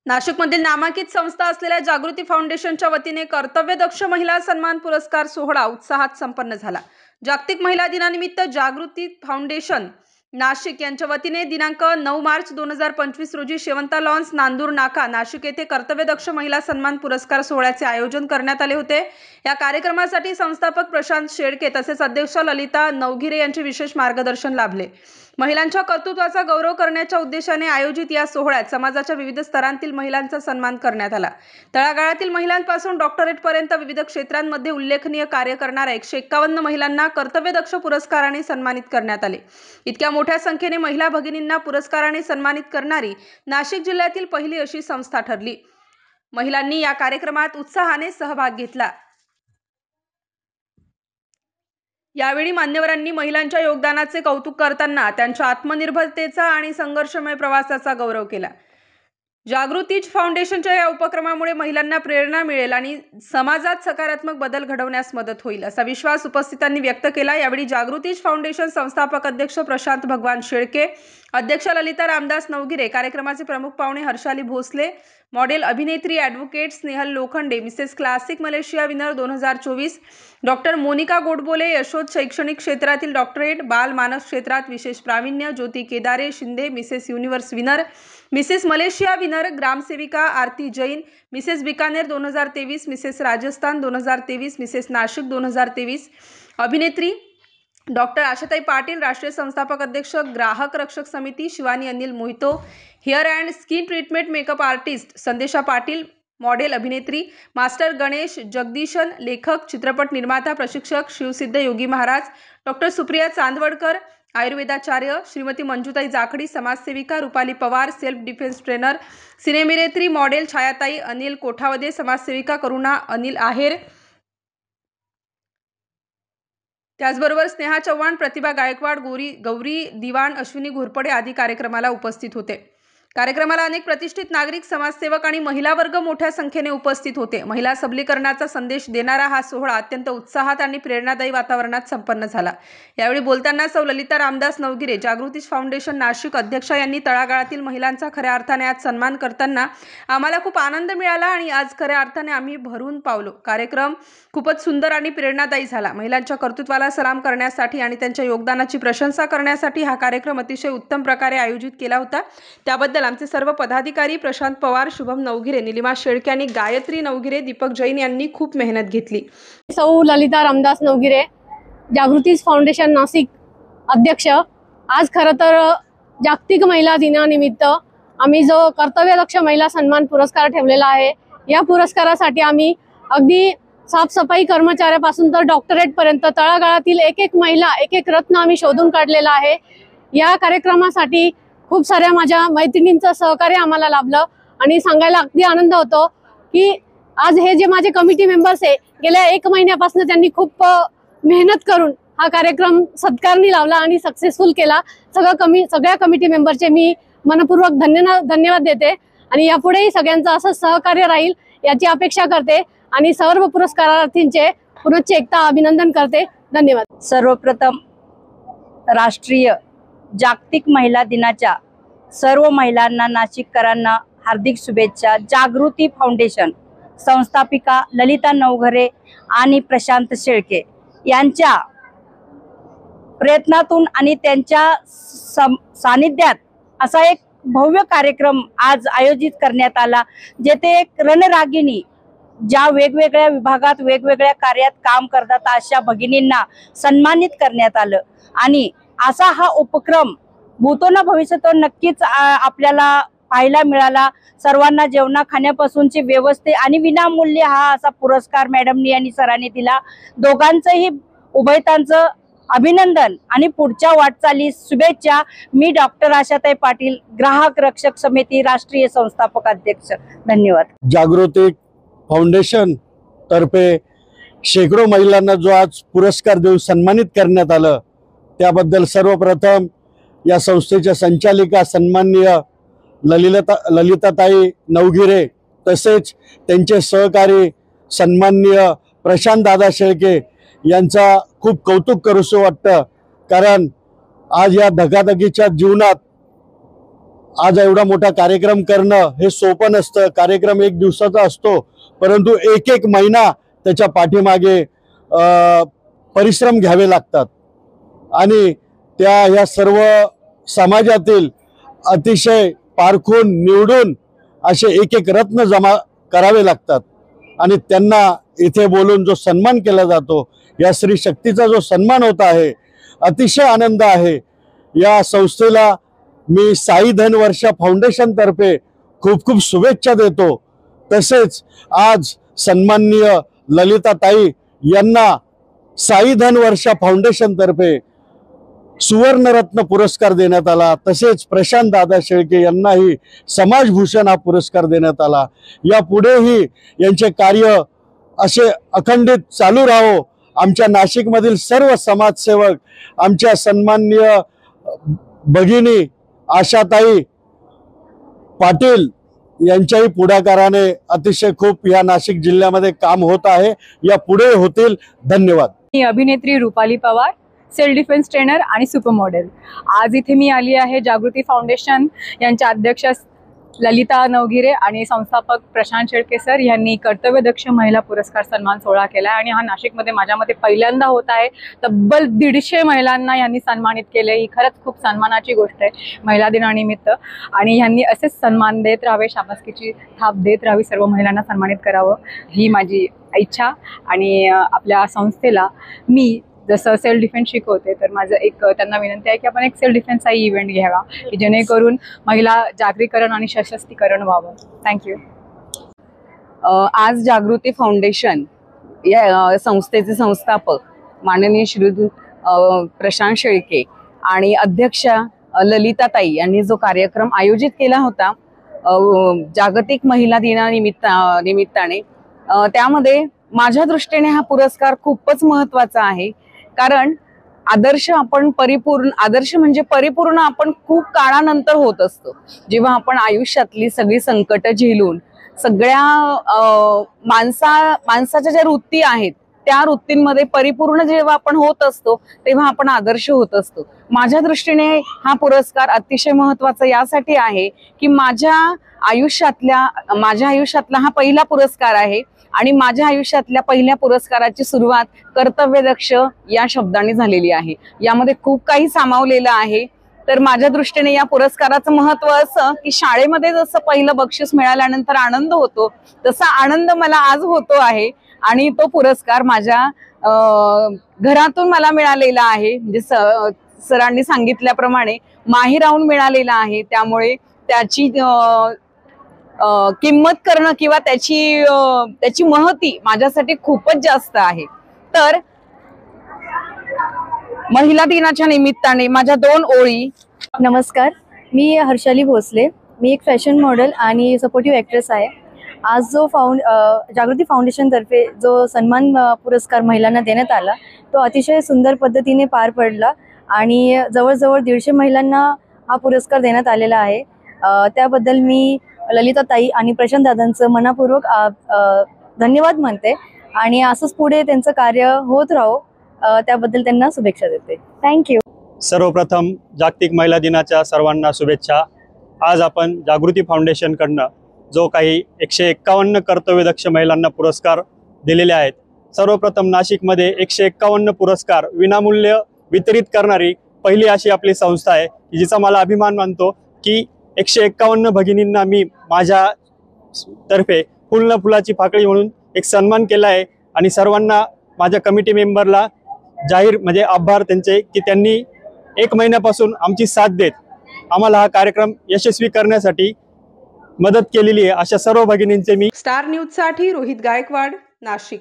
नाशिकमधील नामांकित संस्था असलेल्या जागृती फाउंडेशनच्या वतीने कर्तव्यदक्ष महिला सन्मान पुरस्कार सोहळा उत्साहात संपन्न झाला। जागतिक महिला दिनानिमित्त जागृती फाउंडेशन नाशिक यांच्या वतीने दिनांक 9 मार्च 2025 रोजी शेवंता लॉन्स नांदूर नाका नाशिक येथे कर्तव्यदक्ष महिला सन्मान पुरस्कार सोहळ्याचे आयोजन करण्यात आले होते। या कार्यक्रमासाठी संस्थापक प्रशांत शेळके तसेच अध्यक्ष ललिता नवघिरे यांचे विशेष मार्गदर्शन लाभले। महिलांच्या कर्तृत्वाचा गौरव करण्याच्या उद्देशाने आयोजित या सोहळ्यात समाजाच्या विविध स्तरांतील महिलांचा सन्मान करण्यात आला। तळागाळातील महिलांपासून डॉक्टरेट पर्यंत विविध क्षेत्रांमध्ये उल्लेखनीय कार्य करणाऱ्या 151 महिलांना कर्तव्यदक्ष पुरस्काराने सन्मानित करण्यात आले। इतक्या मोठ्या संख्येने महिला भगिनींना पुरस्काराने सन्मानित करणारी नाशिक जिल्ह्यातील पहिली अशी संस्था ठरली। महिलांनी या कार्यक्रमात उत्साहाने सहभाग घेतला। यावेळी मान्यवरांनी महिलांच्या योगदानाचे कौतुक करताना त्यांच्या आत्मनिर्भरतेचा आणि संघर्षमय प्रवासाचा गौरव केला। जागृती फाउंडेशनच्या या उपक्रमामुळे महिलांना प्रेरणा मिळेल आणि समाजात सकारात्मक बदल घडवण्यास मदत होईल असा विश्वास उपस्थितांनी व्यक्त केला। यावेळी जागृती फाउंडेशन संस्थापक अध्यक्ष प्रशांत भगवान शेळके, अध्यक्ष ललिता रामदास नवघिरे, कार्यक्रमाचे प्रमुख पाहुणे हर्षाली भोसले, मॉडेल अभिनेत्री advocate Snehal Lokhande, Mrs classic Malaysia winner 2024, doctor Monika Godbole, यशोद शैक्षणिक क्षेत्रातील डॉक्टरेट, बाल मानस क्षेत्रात विशेष प्रावीण्य Jyoti Kedare Shinde, Mrs universe winner, Mrs Malaysia winner, ग्रामसेविका Aarti Jain, Mrs Bikaner 2023, Mrs Rajasthan 2023, Mrs Nashik 2023, अभिनेत्री डॉक्टर आशाताई पाटील, राष्ट्रीय संस्थापक अध्यक्ष ग्राहक रक्षक समिती Shivani Anil Mohito, hair and skin treatment makeup artist Sandesha Patil, model अभिनेत्री मास्टर गणेश जगदीशन, लेखक चित्रपट निर्माता प्रशिक्षक शिवसिद्ध योगी महाराज, डॉक्टर सुप्रिया चांदवडकर, आयुर्वेदाचार्य श्रीमती मंजुताई जाखडी, समाजसेविका Rupali Pawar, self defence trainer, सिनेअभिनेत्री मॉडेल छायाताई अनिल कोठावदे, समाजसेविका करुणा अनिल आहेर, त्याचबरोबर स्नेहा चव्हाण, प्रतिभा गायकवाड, गौरी दिवाण, अश्विनी घोरपडे आदी कार्यक्रमाला उपस्थित होते। कार्यक्रमाला अनेक प्रतिष्ठित नागरिक, समाजसेवक आणि महिला वर्ग मोठ्या संख्येने उपस्थित होते। महिला सबलीकरणाचा संदेश देणारा हा सोहळा अत्यंत उत्साहात आणि प्रेरणादायी वातावरणात संपन्न झाला। यावेळी बोलताना सौ ललिता रामदास नवघिरे, जागृती फाउंडेशन नाशिक अध्यक्षा यांनी तळागाळातील महिलांचा खऱ्या अर्थाने आज सन्मान करताना आम्हाला खूप आनंद मिळाला आणि आज खऱ्या अर्थाने आम्ही भरून पावलो। कार्यक्रम खूपच सुंदर आणि प्रेरणादायी झाला। महिलांच्या कर्तृत्वाला सलाम करण्यासाठी आणि त्यांच्या योगदानाची प्रशंसा करण्यासाठी हा कार्यक्रम अतिशय उत्तम प्रकारे आयोजित केला होता। त्याबद्दल आमचे सर्व पदाधिकारी प्रशांत पवार, शुभम नवघिरे, निलिमा शेळके आणि गायत्री नवघिरे, दीपक जैन यांनी खूप मेहनत घेतली। सौ ललिता रामदास नवघिरे, जागृती फाउंडेशन नाशिक अध्यक्ष। आज खरं तर जागतिक महिला दिनानिमित्त आम्ही जो कर्तव्यदक्ष महिला सन्मान पुरस्कार ठेवलेला आहे, या पुरस्कारासाठी आम्ही अगदी साफसफाई कर्मचाऱ्यापासून तर डॉक्टरेट पर्यंत तळागाळातील एक एक महिला, एक एक रत्न आम्ही शोधून काढलेला आहे। या कार्यक्रमासाठी खूप साऱ्या माझ्या मैत्रिणींचं सहकार्य आम्हाला लाभलं आणि सांगायला अगदी आनंद होतो की आज हे जे माझे कमिटी मेंबर्स आहे, गेल्या 1 महिन्यापासून त्यांनी खूप मेहनत करून हा कार्यक्रम सत्कारणी लावला आणि सक्सेसफुल केला। सगळ्या कमिटी मेंबरचे मी मनपूर्वक धन्यवाद देते आणि यापुढेही सगळ्यांचं असं सहकार्य राहील याची अपेक्षा करते आणि सर्व पुरस्कारार्थींचे पुनश्च एकदा अभिनंदन करते। धन्यवाद। सर्वप्रथम राष्ट्रीय जागतिक महिला दिनाच्या सर्व महिलांना, नाशिककरांना हार्दिक शुभेच्छा। जागृती फाउंडेशन संस्थापिका ललिता नवघिरे आणि प्रशांत शेळके यांच्या प्रयत्नातून आणि त्यांच्या सानिध्यात असा एक भव्य कार्यक्रम आज आयोजित करण्यात आला, जेथे एक रणरागिणी ज्या वेगवेगळ्या विभागात वेगवेगळ्या कार्यात काम करतात अशा भगिनींना सन्मानित करण्यात आलं आणि असा हा उपक्रम भूतो न भविष्यतो नक्कीच आपल्याला पाहायला मिळाला। सर्वांना जेवणा खाण्यापासूनची व्यवस्था आणि विनामूल्य हा असा पुरस्कार मॅडमनी आणि सरांनी दिला। दोघांचंही उभयतांचं अभिनंदन आणि पुढच्या वाटचालीस शुभेच्छा। मी डॉक्टर आशाताई पाटील, ग्राहक रक्षक समिती राष्ट्रीय संस्थापक अध्यक्ष। धन्यवाद। जागृती फाउंडेशन तर्फे शेकडो महिलांना जो आज पुरस्कार देऊन सन्मानित करण्यात आलं, त्याबद्दल सर्वप्रथम या संस्थेच्या संचालिका सन्माननीय ललिताताई नवघिरे तसेच त्यांचे सहकारी सन्माननीय प्रशांत दादा शेळके यांचा खूप कौतुक करूसं वाटतं। कारण आज या धकाधकीच्या जीवनात आज एवढा मोठा कार्यक्रम करणं हे सोपं नसतं. कार्यक्रम एक दिवसाचा असतो, परंतु एक एक महिना त्याच्या पाठीमागे परिश्रम घ्यावे लागतात आणि ह्या सर्व समाजातील अतिशय पारखून निवडून असे एक एक रत्न जमा करावे लागतात आणि त्यांना इथे बोलून जो सन्मान केला जातो, या स्त्री शक्तीचा जो सन्मान होत आहे, अतिशय आनंद आहे. या संस्थेला मी साई धनवर्षा फाउंडेशन तर्फे खूप खूप शुभेच्छा देतो. तसेच आज सन्माननीय ललिताताई यांना साई धनवर्षा फाउंडेशन तर्फे सुवर्णरत्न पुरस्कार देण्यात आला. तसेच प्रशांत दादा शेळके यांनाही समाजभूषण हा पुरस्कार देण्यात आला. यापुढेही यांचे कार्य असे अखंडित चालू राहो. आमच्या नाशिकमधील सर्व समाजसेवक, आमच्या सन्माननीय भगिनी आशाताई पाटील यांच्याही पुढाकाराने अतिशय खूप या नाशिक जिल्ह्यामध्ये काम होत आहे. या पुढे होतील. धन्यवाद. मी अभिनेत्री Rupali Pawar, self defence trainer आणि सुपर मॉडेल. आज इथे मी आली आहे जागृती फाउंडेशन यांच्या अध्यक्ष ललिता नवगिरे आणि संस्थापक प्रशांत शेळके सर यांनी कर्तव्यदक्ष महिला पुरस्कार सन्मान सोहळा केला आणि हा नाशिकमध्ये माझ्या मते पहिल्यांदा होत आहे. तब्बल 150 महिलांना यांनी सन्मानित केले. ही खरंच खूप सन्मानाची गोष्ट आहे महिला दिनानिमित्त आणि यांनी असेच सन्मान देत राहावे, शाबासकीची थाप देत राहावी, सर्व महिलांना सन्मानित करावं ही माझी इच्छा. आणि आपल्या संस्थेला मी जसं सेल्फ डिफेन्स शिकवते तर माझं एक त्यांना विनंती आहे की आपण एक सेल्फ डिफेन्सचाही इव्हेंट घ्यावा की जेणेकरून महिला जागृतीकरण आणि सशक्तीकरण व्हावं. थँक्यू. आज जागृती फाउंडेशन या संस्थेचे संस्थापक माननीय श्रीयुत प्रशांत शेळके आणि अध्यक्षा ललिताताई यांनी जो कार्यक्रम आयोजित केला होता जागतिक महिला निमित्ताने त्यामध्ये माझ्या दृष्टीने हा पुरस्कार खूपच महत्त्वाचा आहे. कारण आदर्श म्हणजे परिपूर्ण आपण खूप काळानंतर होत असतो. जेव्हा आपण आयुष्यातली सगळी संकट झेलून सगळ्या माणसाच्या ज्या वृत्ती आहेत त्या वृत्तींमध्ये परिपूर्ण जेव्हा आपण होत असतो तेव्हा आपण आदर्श होत असतो. माझ्या दृष्टीने हा पुरस्कार अतिशय महत्त्वाचा यासाठी आहे की माझ्या आयुष्यातला हा पहिला पुरस्कार आहे आणि माझ्या आयुष्यातल्या पहिल्या पुरस्काराची सुरुवात कर्तव्यदक्ष या शब्दाने झालेली आहे. यामध्ये खूप काही सामावलेलं आहे. तर माझ्या दृष्टीने या पुरस्काराचं महत्त्व असं की शाळेमध्ये जसं पहिलं बक्षीस मिळाल्यानंतर आनंद होतो तसा आनंद मला आज होतो आहे आणि तो पुरस्कार माझ्या घरातून मला मिळालेला आहे. म्हणजे सरांनी सांगितल्याप्रमाणे माही राहून मिळालेला आहे. त्यामुळे त्याची किंमत करणं किंवा त्याची महती माझ्यासाठी खूपच जास्त आहे. तर महिला दिनाच्या निमित्ताने माझ्या 2 ओळी. नमस्कार, मी हर्षाली भोसले. मी एक फॅशन मॉडेल आणि सपोर्टिव्ह ॲक्ट्रेस आहे. आज जो जागृती फाउंडेशनतर्फे जो सन्मान पुरस्कार महिलांना देण्यात आला तो अतिशय सुंदर पद्धतीने पार पडला आणि जवळजवळ 150 महिलांना हा पुरस्कार देण्यात आलेला आहे. त्याबद्दल मी ललिताताई आणि प्रशांत दादांचं मनापूर्वक धन्यवाद म्हणते आणि असंच पुढे त्यांचं कार्य होत राहो त्याबद्दल त्यांना शुभेच्छा देते. थँक्यू. सर्वप्रथम जागतिक महिला दिनाच्या सर्वांना शुभेच्छा. आज आपण जागृती फाउंडेशनकडनं जो काही 151 कर्तव्यदक्ष महिलांना पुरस्कार दिलेले आहेत. सर्वप्रथम नाशिकमध्ये 151 पुरस्कार विनामूल्य वितरित करणारी पहिली अशी आपली संस्था आहे जिचा मला अभिमान मानतो की 151 भगिनींना मी माझ्या तर्फे फुल फुलाची पाकळी म्हणून एक सन्मान केला आहे आणि सर्वांना माझ्या कमिटी मेंबरला जाहीर म्हणजे आभार त्यांचे की त्यांनी 1 महिन्यापासून आमची साथ देत आम्हाला हा कार्यक्रम यशस्वी करण्यासाठी मदत केलेली आहे. अशा सर्व भगिनींचे मी. स्टार न्यूजसाठी रोहित गायकवाड, नाशिक.